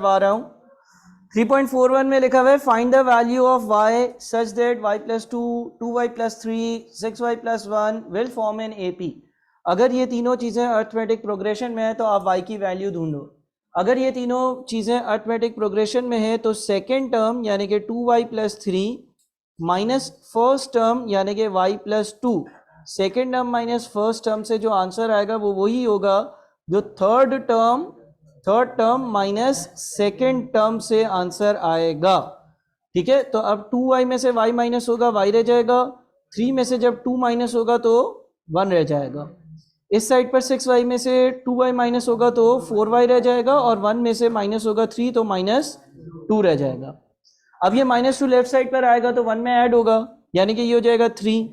आ रहा हूँ 3.41 में लिखा हुआ है find the value of y such that y plus 2 2y plus 3 6y plus 1 will form an AP। अगर ये तीनों चीज़ें अर्थमेटिक प्रोग्रेशन में है तो आप y की वैल्यू ढूंढो। अगर ये तीनों चीज़ें अर्थमेटिक प्रोग्रेशन में है तो सेकेंड टर्म यानी कि 2y plus 3 minus first term यानी कि y plus 2, second term minus first term से जो आंसर आएगा वो वही होगा जो third term minus second term से आंसर आएगा। ठीक है, तो अब 2y में से y माइनस होगा y रह जाएगा, 3 में से जब 2 माइनस होगा तो 1 रह जाएगा। इस साइड पर 6y में से 2y माइनस होगा तो 4y रह जाएगा और 1 में से माइनस होगा 3 तो -2 रह जाएगा। अब ये -2 लेफ्ट साइड पर आएगा तो 1 में ऐड होगा यानी कि ये हो जाएगा 3।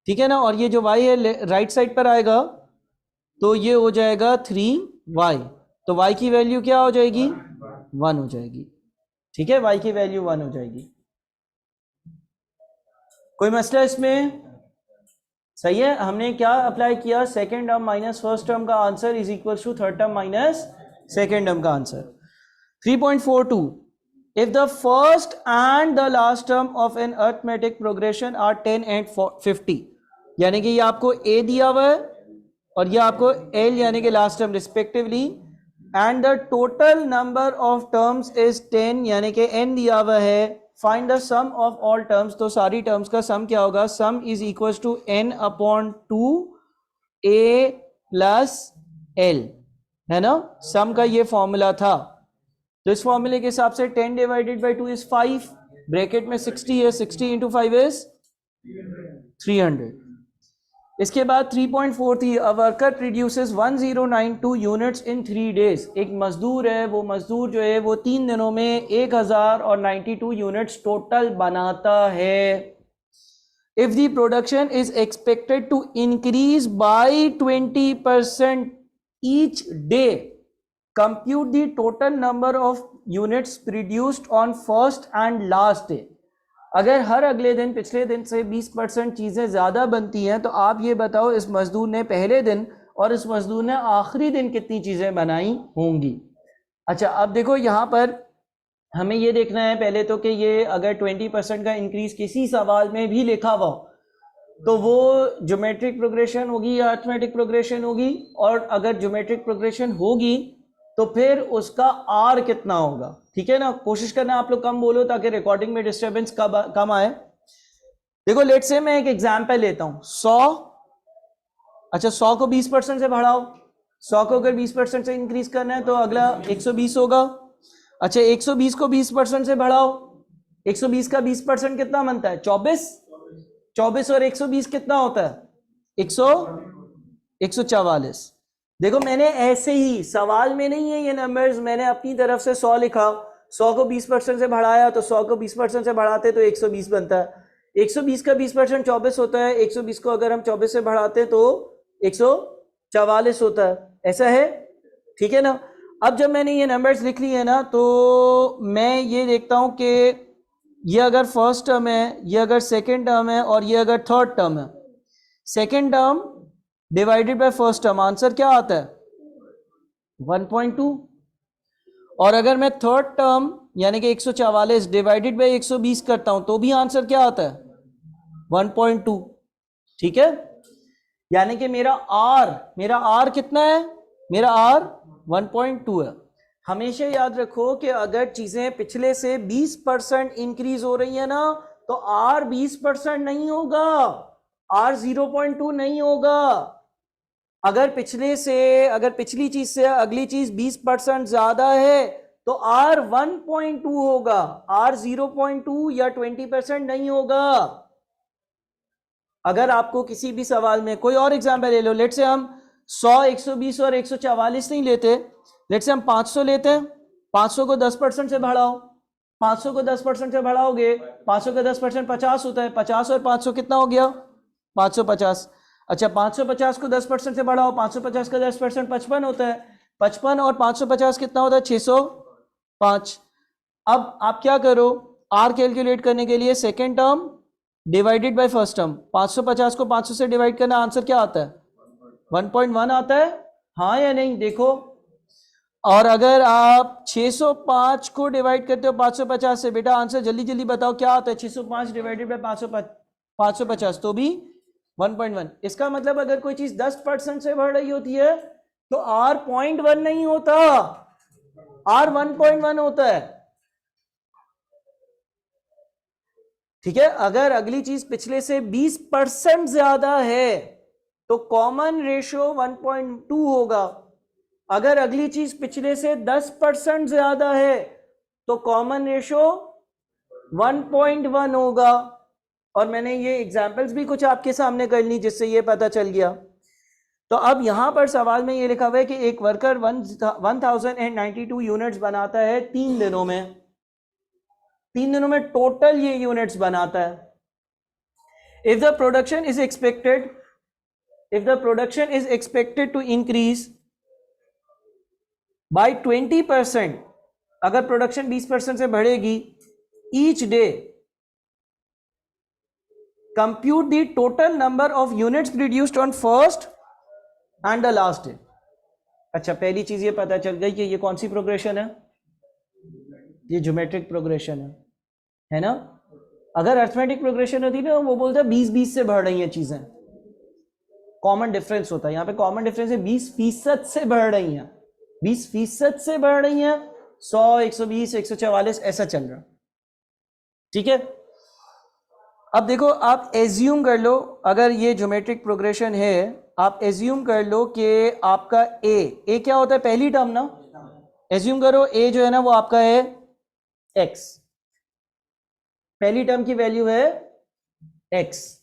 ठीक है ना, और ये जो y है राइट साइड पर आएगा तो ये हो जाएगा 3y, तो y की वैल्यू क्या हो जाएगी 1 हो जाएगी। ठीक है, y की वैल्यू 1 हो जाएगी। कोई मसला इसमें? सही है, हमने क्या अप्लाई किया, second term minus first term का answer is equal to third term minus second term का answer. 3.42 if the first and the last term of an arithmetic progression are 10 and 50, यानी कि ये आपको a दिया हुआ है और ये आपको l यानी कि last term respectively, and the total number of terms is 10 यानी कि n दिया हुआ है। Find the sum of all terms, तो सारी टर्म्स का सम क्या होगा, sum is equal to n upon 2a plus l, है ना। सम का ये फॉर्मूला था, तो इस फॉर्मूले के हिसाब से 10 डिवाइडेड बाई 2 इज 5, ब्रैकेट में 60 है, 60 इंटू 5 इज 300। इसके बाद 3.43 a worker produces 1092 units in 3 days. एक मजदूर है, वो मजदूर जो है वो 3 दिनों में 1092 यूनिट्स टोटल बनाता है। If the production is expected to increase by 20% each day, compute the total number of units produced on first and last day. अगर हर अगले दिन पिछले दिन से 20% चीज़ें ज़्यादा बनती हैं तो आप ये बताओ इस मजदूर ने पहले दिन और इस मजदूर ने आखिरी दिन कितनी चीज़ें बनाई होंगी। अच्छा, अब देखो यहाँ पर हमें ये देखना है पहले तो कि ये अगर 20% का इंक्रीज किसी सवाल में भी लिखा हुआ तो वो ज्योमेट्रिक प्रोग्रेशन होगी या अर्थमेटिक प्रोग्रेशन होगी, और अगर ज्योमेट्रिक प्रोग्रेशन होगी तो फिर उसका आर कितना होगा। ठीक है ना, कोशिश करना आप लोग कम बोलो ताकि रिकॉर्डिंग में डिस्टर्बेंस कम आए। देखो लेट्स से मैं एक एग्जांपल लेता हूं 100। अच्छा, 100 को 20% से बढ़ाओ, 100 को अगर 20% से इंक्रीज करना है तो अगला 120 होगा। अच्छा, 120 को 20% से बढ़ाओ, 120 का 20% कितना बनता है 24, 24 और 120 कितना होता है 144। देखो मैंने ऐसे ही सवाल में नहीं है ये नंबर्स, मैंने अपनी तरफ से 100 लिखा, 100 को 20% से बढ़ाया तो 100 को 20% से बढ़ाते तो 120 बनता है, 120 का 20% 24 होता है, 120 को अगर हम 24 से बढ़ाते तो 144 होता है, ऐसा है। ठीक है ना, अब जब मैंने ये नंबर्स लिख लिए है ना तो मैं ये देखता हूं कि ये अगर फर्स्ट टर्म है, ये अगर सेकेंड टर्म है और ये अगर थर्ड टर्म है, second term divided by first term answer क्या आता है 1.2, और अगर मैं थर्ड टर्म यानी कि 144 डिवाइडेड बाय 120 करता हूं तो भी आंसर क्या आता है 1.2। ठीक है, यानी कि मेरा आर कितना है, मेरा आर 1.2 है। हमेशा याद रखो कि अगर चीजें पिछले से 20% इंक्रीज हो रही है ना तो आर 20% नहीं होगा, आर 0.2 नहीं होगा। अगर पिछली चीज से अगली चीज 20% ज्यादा है तो आर 1.2 होगा, आर 0.2 या 20% नहीं होगा। अगर आपको किसी भी सवाल में कोई और एग्जांपल ले लो, लेट से हम 100, 120 और 144 नहीं लेते, लेट से हम 500 लेते हैं, 500 को 10% से बढ़ाओ, 500 को 10% से बढ़ाओगे 500 का 10% 50 होता है, 50 और 500 कितना हो गया 550। अच्छा, 550 को 10% से बढ़ाओ, 550 का 10% 55 होता है, 55 और 550 कितना होता है 605। अब आप क्या करो, आर कैलकुलेट करने के लिए second term divided by first term, 550 को 500 से डिवाइड करना आंसर क्या आता है 1.1 आता है, हाँ या नहीं। देखो और अगर आप 605 को डिवाइड करते हो 550 से, बेटा आंसर जल्दी जल्दी बताओ क्या आता है 605 डिवाइडेड बाय 550, तो भी 1.1। इसका मतलब अगर कोई चीज 10% से बढ़ रही होती है तो R 0.1 नहीं होता, R 1.1 होता है। ठीक है, अगर अगली चीज पिछले से 20% ज्यादा है तो कॉमन रेशियो 1.2 होगा। अगर अगली चीज पिछले से 10% ज्यादा है तो कॉमन रेशियो 1.1 होगा। और मैंने ये एग्जांपल्स भी कुछ आपके सामने कर ली जिससे ये पता चल गया। तो अब यहां पर सवाल में ये लिखा हुआ है कि एक वर्कर 1092 यूनिट्स बनाता है 3 दिनों में, 3 दिनों में टोटल ये यूनिट्स बनाता है। If the production is expected to increase by 20%, अगर प्रोडक्शन 20% से बढ़ेगी each day, compute the total number of units produced on first and the last day. अच्छा, पहली चीज ये पता चल गई कि ये कौन सी प्रोग्रेशन है, ये ज्योमेट्रिक प्रोग्रेशन है ना। अगर अर्थमेटिक प्रोग्रेशन होती ना वो बोलता है 20-20 से बढ़ रही हैं चीजें, कॉमन डिफरेंस होता है। यहां पे कॉमन डिफरेंस है 20% से बढ़ रही हैं, 20% से बढ़ रही हैं, 100, 120, 144 ऐसा चल रहा। ठीक है, अब देखो आप एज्यूम कर लो, अगर ये ज्योमेट्रिक प्रोग्रेशन है, आप एज्यूम कर लो कि आपका ए क्या होता है, पहली टर्म ना, एज्यूम करो ए जो है ना वो आपका है एक्स, पहली टर्म की वैल्यू है एक्स,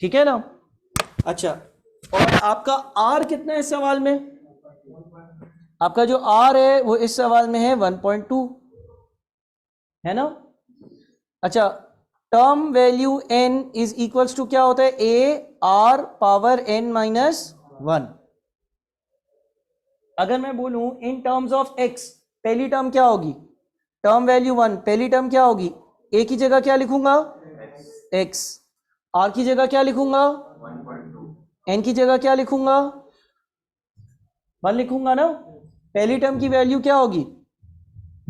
ठीक है ना। अच्छा, और आपका आर कितना है इस सवाल में, आपका जो आर है वो इस सवाल में है 1.2, है ना। अच्छा, term value n is equals to क्या होता है, a r power n minus 1। अगर मैं बोलूं इन टर्म्स ऑफ x, पहली टर्म क्या होगी, टर्म वैल्यू 1, पहली टर्म क्या होगी, a की जगह क्या लिखूंगा x, r की जगह क्या लिखूंगा 1.2, n की जगह क्या लिखूंगा 1 लिखूंगा ना। पहली टर्म की वैल्यू क्या होगी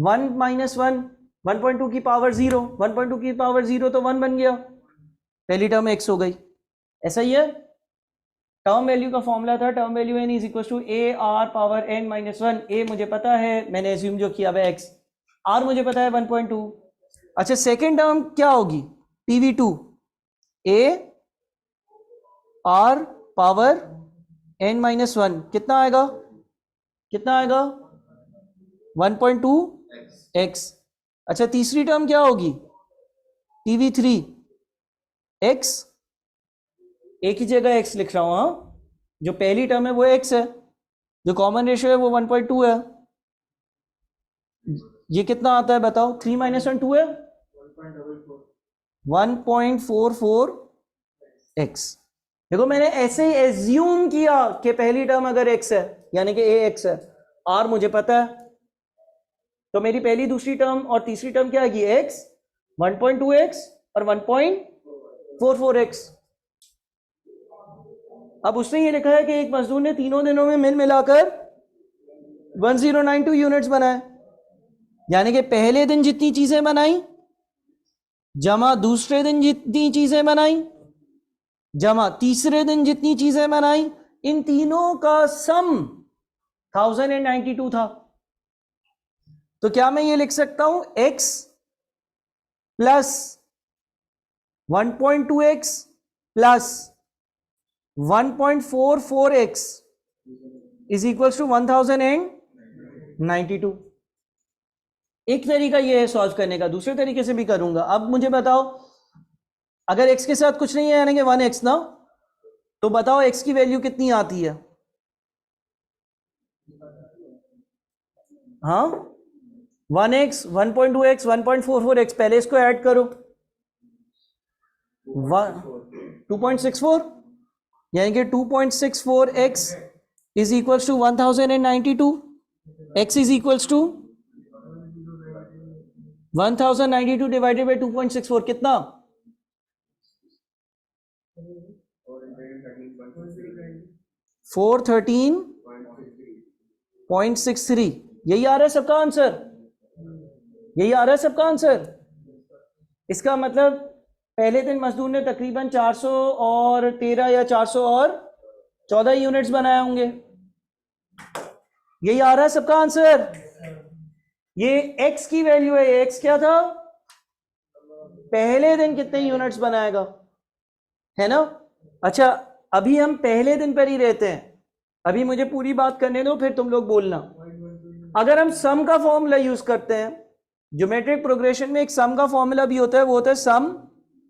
1 माइनस 1, 1.2 की पावर 0, 1.2 की पावर 0 तो 1 बन गया, पहली टर्म x हो गई। ऐसा ही है, टर्म वैल्यू का फॉर्मूला था term value n is equal to a r power n minus 1। ए मुझे पता है, मैंने एज्यूम जो किया हुआ x, r मुझे पता है 1.2। अच्छा, सेकेंड टर्म क्या होगी pv2, ए आर पावर n माइनस 1, कितना आएगा 1.2 x। अच्छा, तीसरी टर्म क्या होगी pv3, x, ए की जगह x लिख रहा हूं, हाँ, जो पहली टर्म है वो x है, जो कॉमन रेशियो है वो 1.2 है। ये कितना आता है बताओ, 3 माइनस 1 2 है, 1.44 x। देखो मैंने ऐसे ही एज्यूम किया कि पहली टर्म अगर x है यानी कि a x है, r मुझे पता है, तो मेरी पहली दूसरी टर्म और तीसरी टर्म क्या आएगी x, 1.2x और 1.44x। अब उसने ये लिखा है कि एक मजदूर ने तीनों दिनों में मिल मिलाकर 1092 यूनिट्स बनाए, यानी कि पहले दिन जितनी चीजें बनाई जमा दूसरे दिन जितनी चीजें बनाई जमा तीसरे दिन जितनी चीजें बनाई, इन तीनों का सम 1092 था। तो क्या मैं ये लिख सकता हूं x plus 1.2x plus 1.44x is equals to 1092। एक तरीका ये है सॉल्व करने का, दूसरे तरीके से भी करूंगा। अब मुझे बताओ, अगर x के साथ कुछ नहीं है यानी कि 1x ना, तो बताओ x की वैल्यू कितनी आती है, हाँ 1x, 1.2x, 1.44x, पहले इसको ऐड करो 2.64, यानी कि 2.64x is equals to 1092, x is equals to 1092 divided by 2.64 कितना, 413.63। यही आ रहा है सबका आंसर, यही आ रहा है सबका आंसर। इसका मतलब पहले दिन मजदूर ने तकरीबन 413 या 414 यूनिट्स बनाए होंगे। यही आ रहा है सबका आंसर। ये x की वैल्यू है, x क्या था, पहले दिन कितने यूनिट्स बनाएगा, है ना। अच्छा अभी हम पहले दिन पर ही रहते हैं, अभी मुझे पूरी बात करने दो फिर तुम लोग बोलना। अगर हम सम का फॉर्मूला यूज करते हैं, ज्योमेट्रिक प्रोग्रेशन में एक सम का फॉर्मूला भी होता है, वो होता है sum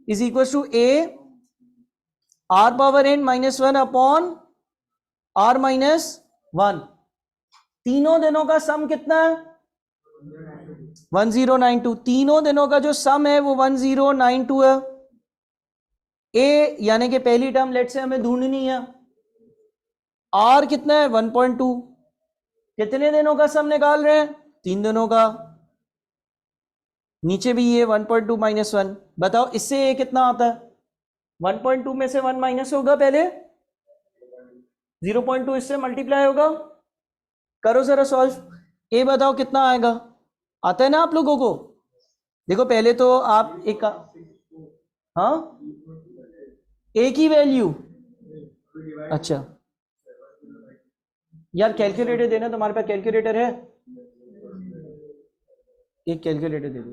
is equal to a r power n minus 1 upon r minus 1। तीनों दिनों का सम कितना है, 1092। तीनों दिनों का जो सम है वो 1092 है। a यानी कि पहली टर्म लेट से हमें ढूंढनी है, r कितना है 1.2। कितने दिनों का सम निकाल रहे हैं, 3 दिनों का। नीचे भी ये 1.2 माइनस 1, बताओ इससे ये कितना आता है, 1.2 में से 1 माइनस होगा पहले, 0.2 इससे मल्टीप्लाई होगा। करो जरा सॉल्व, ए बताओ कितना आएगा, आता है ना आप लोगों को। देखो पहले तो आप एक, हाँ ए की वैल्यू, अच्छा यार कैलकुलेटर देना, तुम्हारे पास कैलकुलेटर है, एक कैलकुलेटर दे दो।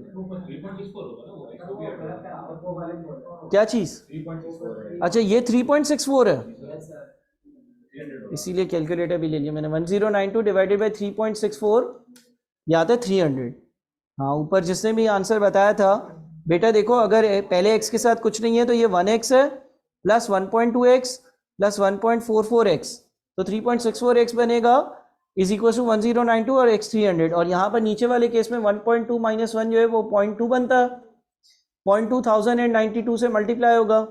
क्या चीज, अच्छा ये 3.64 है, इसीलिए कैलकुलेटर भी ले लिया मैंने। 1092 डिवाइडेड बाई 3.64 या था 300। हाँ ऊपर जिसने भी आंसर बताया था, बेटा देखो अगर पहले x के साथ कुछ नहीं है तो ये 1x है प्लस 1.2x प्लस 1.44x, तो 3.64x बनेगा इज इक्वल टू 1092 और x 300। और यहाँ पर नीचे वाले केस में 1.2 माइनस 1 जो है वो 0.2 बनता है, 0.2092 से मल्टीप्लाई होगा,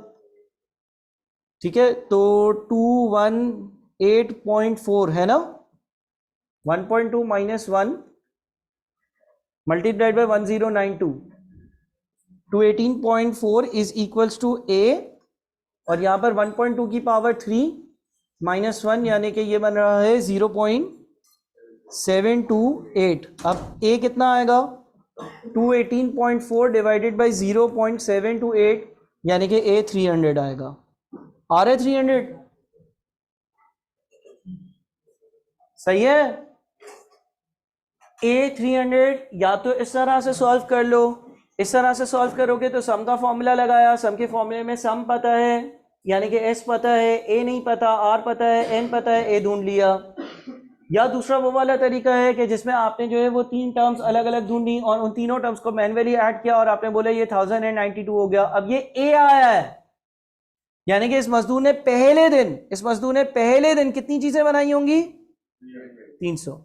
ठीक है। तो 218.4 है ना, 1.2 minus 1 multiplied by 1092, 218.4 is equals to a, और यहां पर 1.2 की पावर 3 माइनस 1 यानी कि ये बन रहा है 0.728। अब a कितना आएगा, 218.4 डिवाइडेड बाई 0.728 यानी कि a 300 आएगा। आ रहा है 300, सही है। a 300 या तो इस तरह से सॉल्व कर लो, इस तरह से सॉल्व करोगे तो सम का फॉर्मूला लगाया, सम के फॉर्मूले में सम पता है यानी कि s पता है, a नहीं पता, r पता है, n पता है, a ढूंढ लिया। या दूसरा वो वाला तरीका है कि जिसमें आपने जो है वो 3 टर्म्स अलग अलग ढूंढी और उन तीनों टर्म्स को मैन्युअली ऐड किया और आपने बोला ये 1092 हो गया। अब ये a आया है यानी कि इस मजदूर ने पहले दिन कितनी चीजें बनाई होंगी, 300।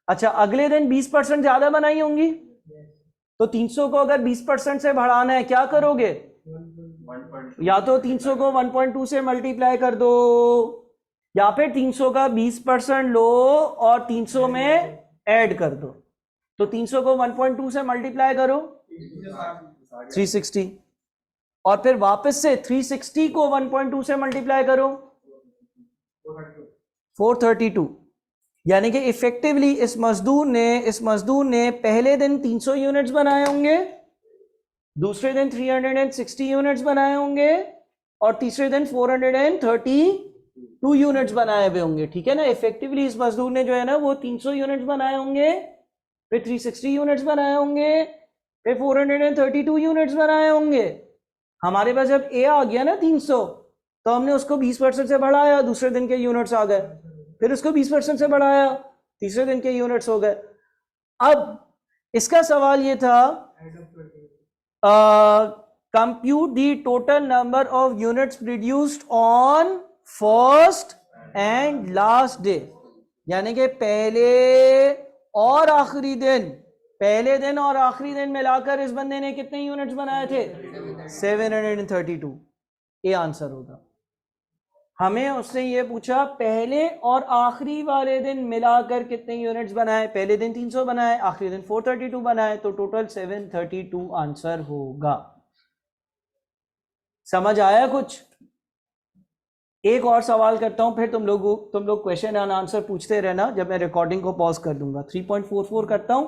अच्छा अगले दिन 20% ज्यादा बनाई होंगी, तो 300 को अगर 20% से बढ़ाना है क्या करोगे, या तो 300 को 1.2 से मल्टीप्लाई कर दो, या फिर 300 का 20% लो और 300 में ऐड कर दो। तो 300 को 1.2 से मल्टीप्लाई करो 360, और फिर वापस से 360 को 1.2 से मल्टीप्लाई करो 432, यानी कि इफेक्टिवली इस मजदूर ने पहले दिन 300 यूनिट्स बनाए होंगे, दूसरे दिन 360 यूनिट्स बनाए होंगे और तीसरे दिन 432 यूनिट्स बनाए हुए होंगे, ठीक है ना। इफेक्टिवली इस मजदूर ने जो है ना वो 300 यूनिट्स बनाए होंगे, फिर 360 यूनिट्स बनाए होंगे, फिर 432 यूनिट्स बनाए होंगे। हमारे पास जब ए आ गया ना 300, तो हमने उसको 20% से बढ़ाया, दूसरे दिन के यूनिट्स आ गए, फिर उसको 20% से बढ़ाया, तीसरे दिन के यूनिट्स हो गए। अब इसका सवाल ये था compute the total number of units produced on first and last day, यानी कि पहले और आखिरी दिन मिलाकर इस बंदे ने कितने यूनिट्स बनाए थे, 732। ये आंसर होगा। हमें उसने ये पूछा पहले और आखिरी वाले दिन मिलाकर कितने यूनिट्स बनाए, पहले दिन 300 बनाए, आखिरी दिन 432 बनाए, तो टोटल 732 आंसर होगा। समझ आया कुछ, एक और सवाल करता हूं, फिर तुम लोग क्वेश्चन एंड आंसर पूछते रहना जब मैं रिकॉर्डिंग को पॉज कर दूंगा। 3.44 करता हूं,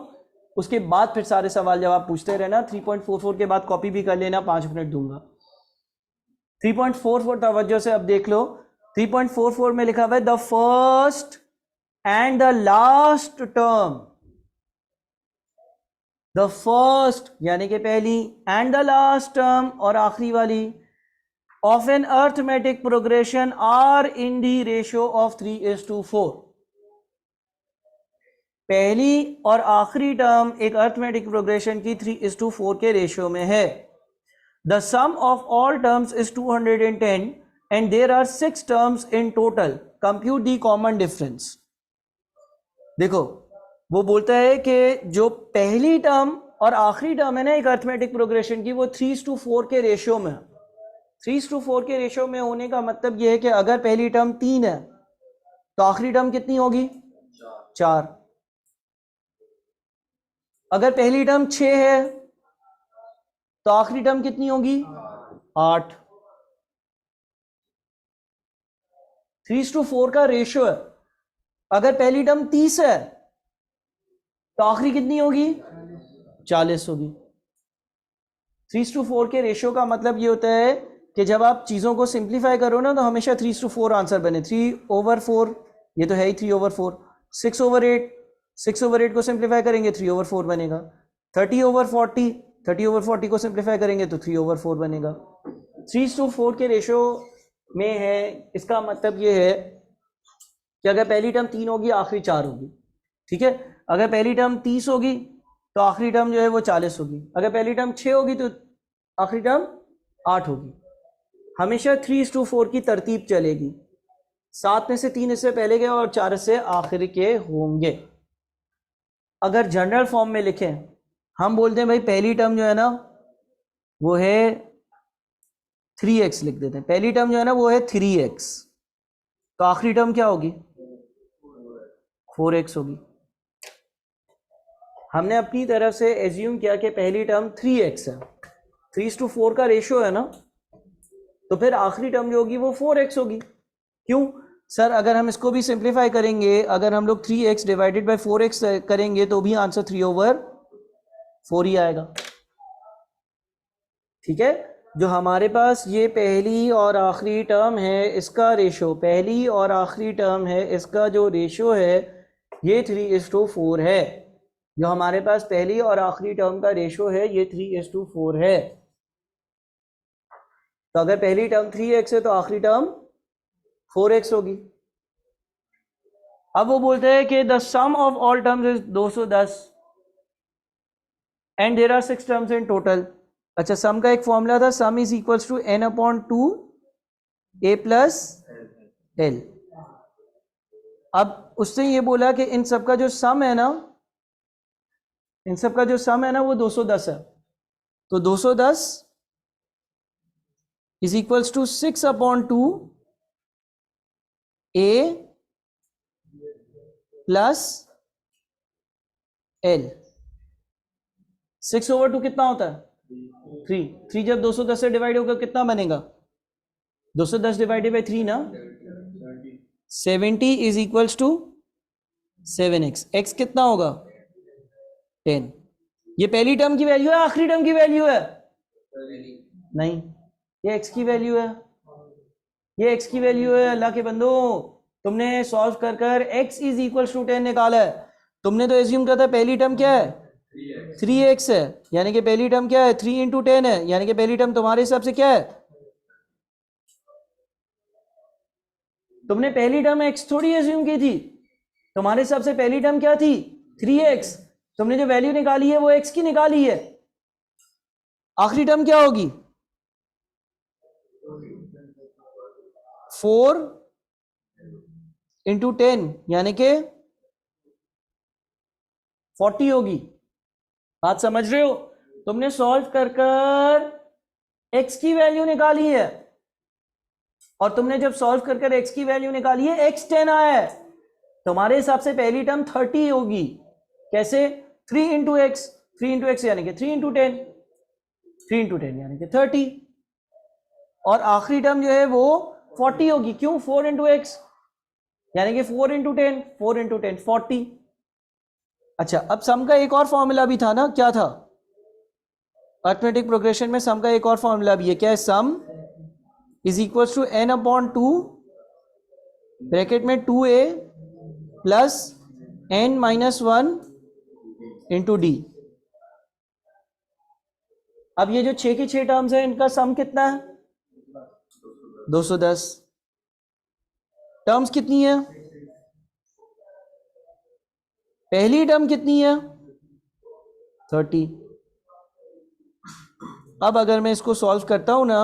उसके बाद फिर सारे सवाल जवाब पूछते रहना। 3.44 के बाद कॉपी भी कर लेना, 5 मिनट दूंगा। 3.44 तवज्जो से अब देख लो। 3.44 में लिखा हुआ है the first and the last term. The first यानी कि पहली, एंड द लास्ट टर्म और आखिरी वाली, of an arithmetic progression are in the ratio of 3:4। पहली और आखिरी टर्म एक अर्थमेटिक प्रोग्रेशन की 3:4 के रेशियो में है। The sum of all terms is 210 and there are 6 terms in total, compute the common difference. देखो वो बोलता है कि जो पहली टर्म और आखिरी टर्म है ना एक अर्थमेटिक प्रोग्रेशन की, वो 3:4 के रेशियो में। 3:4 के रेशियो में होने का मतलब यह है कि अगर पहली टर्म 3 है तो आखिरी टर्म कितनी होगी? 4। अगर पहली टर्म 6 है तो आखिरी टर्म कितनी होगी? 8। 3:4 का रेशियो है। अगर पहली टर्म 30 है तो आखिरी कितनी होगी? 40 होगी। 3:4 के रेशियो का मतलब ये होता है कि जब आप चीज़ों को सिंप्लीफाई करो ना तो हमेशा 3:4 आंसर बने। 3/4 ये तो है ही 3/4। 6/8, 6/8 को सिंप्लीफाई करेंगे 3/4 बनेगा। 30/40, 30/40 को सिंप्लीफाई करेंगे तो 3/4 बनेगा। 3:4 के रेशियो में है। इसका मतलब ये है कि अगर पहली टर्म 3 होगी आखिरी 4 होगी, ठीक है। अगर पहली टर्म 30 होगी तो आखिरी टर्म जो है वो 40 होगी। अगर पहली टर्म 6 होगी तो आखिरी टर्म 8 होगी। हमेशा 3:4 की तरतीब चलेगी। 7 में से 3 इससे पहले के और 4 इससे आखिर के होंगे। अगर जनरल फॉर्म में लिखें, हम बोलते हैं भाई पहली टर्म जो है ना वो है 3x, लिख देते हैं। पहली टर्म जो है ना वो है 3x, तो आखिरी टर्म क्या होगी? 4x होगी। हमने अपनी तरफ से एज्यूम किया कि पहली टर्म 3x है। 3:4 का रेशियो है ना, तो फिर आखिरी टर्म जो होगी वो 4x होगी। क्यों सर? अगर हम इसको भी सिंप्लीफाई करेंगे, अगर हम लोग 3x डिवाइडेड बाय 4x करेंगे तो भी आंसर 3/4 ही आएगा, ठीक है। जो हमारे पास ये पहली और आखिरी टर्म है इसका रेशियो, पहली और आखिरी टर्म है इसका जो रेशियो है ये 3:4 है। जो हमारे पास पहली और आखिरी टर्म का रेशियो है ये 3:4 है। तो अगर पहली टर्म 3x है तो आखिरी टर्म 4x होगी। अब वो बोलते हैं कि the sum of all terms is 210 and there are 6 terms in total. अच्छा, सम का एक फॉर्मूला था, sum is equals to n/2 a plus l। अब उससे ये बोला कि इन सब का जो सम है ना, इन सब का जो सम है ना वो 210 है। तो 210 is equals to 6/2 a plus l। 6/2 कितना होता है? 3। जब 210 से डिवाइड होगा कितना बनेगा? 210 डिवाइडेड बाई 3 ना, 70 is equals to 7x। x कितना होगा? 10। ये पहली टर्म की वैल्यू है, आखिरी टर्म की वैल्यू है? नहीं, ये x की वैल्यू है। ये x की वैल्यू है। अल्लाह के बंदो, तुमने सॉल्व कर कर x इज इक्वल्स टू 10 निकाला है। तुमने तो एज्यूम किया था पहली टर्म क्या है? 3x है, यानी कि पहली टर्म क्या है? 3 × 10 है, यानी कि पहली टर्म तुम्हारे हिसाब से क्या है? तुमने पहली टर्म x थोड़ी एज्यूम की थी। तुम्हारे हिसाब से पहली टर्म क्या थी? 3x। तुमने जो वैल्यू निकाली है वो x की निकाली है। आखिरी टर्म क्या होगी? 4 × 10 यानी कि 40 होगी। बात समझ रहे हो? तुमने सॉल्व कर कर x की वैल्यू निकाली है, और तुमने जब सॉल्व कर कर x की वैल्यू निकाली है x 10 आया है। तुम्हारे हिसाब से पहली टर्म 30 होगी। कैसे? 3 × x, 3 × x यानी कि 3 × 10, 3 × 10 यानी कि 30, और आखिरी टर्म जो है वो 40 होगी, क्यों 4 इंटू एक्स, यानी कि 4 इंटू 10, 4 इंटू 10 40। अच्छा, अब सम का एक और फॉर्मूला भी था ना, क्या था? अर्थमेटिक प्रोग्रेशन में सम का एक और फॉर्मूला भी है, क्या है? Sum is equal to n upon 2 bracket में 2a plus n minus 1 into d. अब ये जो 6 की 6 टर्म्स है, इनका सम कितना है? 210। टर्म्स कितनी है? पहली टर्म कितनी है? 30। अब अगर मैं इसको सॉल्व करता हूं ना,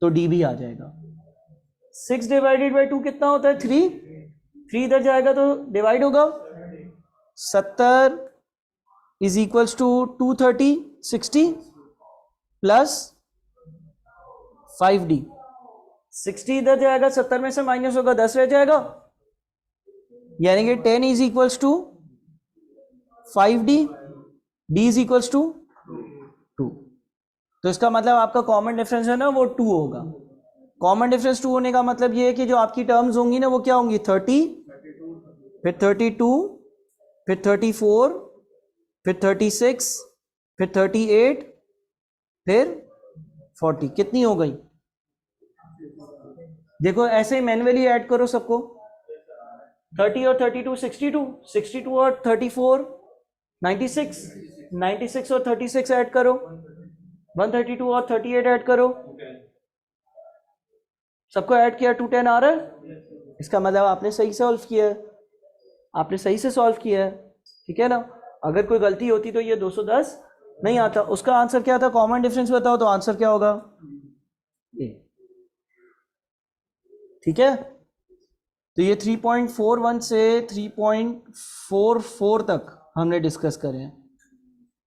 तो डी भी आ जाएगा। 6 डिवाइडेड बाई 2 कितना होता है? 3। 3 इधर जाएगा तो डिवाइड होगा। 70 is equals to 230, 60 plus 5d। 60 इधर जाएगा, 70 में से माइनस होगा, 10 रह जाएगा, यानी कि 10 is equals to 5d, d is equals to 2। तो इसका मतलब आपका कॉमन डिफरेंस है ना, वो 2 होगा। कॉमन डिफरेंस 2 होने का मतलब ये है कि जो आपकी टर्म्स होंगी ना, वो क्या होंगी? 30, फिर 32, फिर 34, फिर 36, फिर 38, फिर 40। कितनी हो गई? देखो ऐसे ही मैन्युअली ऐड करो सबको। 30 और 32 62, 62 और 34 96, 96 और 36 ऐड करो, 132 और 38 ऐड करो। सबको ऐड किया, 210 आ रहा है। इसका मतलब आपने सही सॉल्व किया है, आपने सही से सॉल्व किया है, ठीक है ना। अगर कोई गलती होती तो ये 210 नहीं आता। उसका आंसर क्या था? कॉमन डिफरेंस बताओ तो आंसर क्या होगा? ए। ठीक है, तो ये 3.41 से 3.44 तक हमने डिस्कस करे हैं।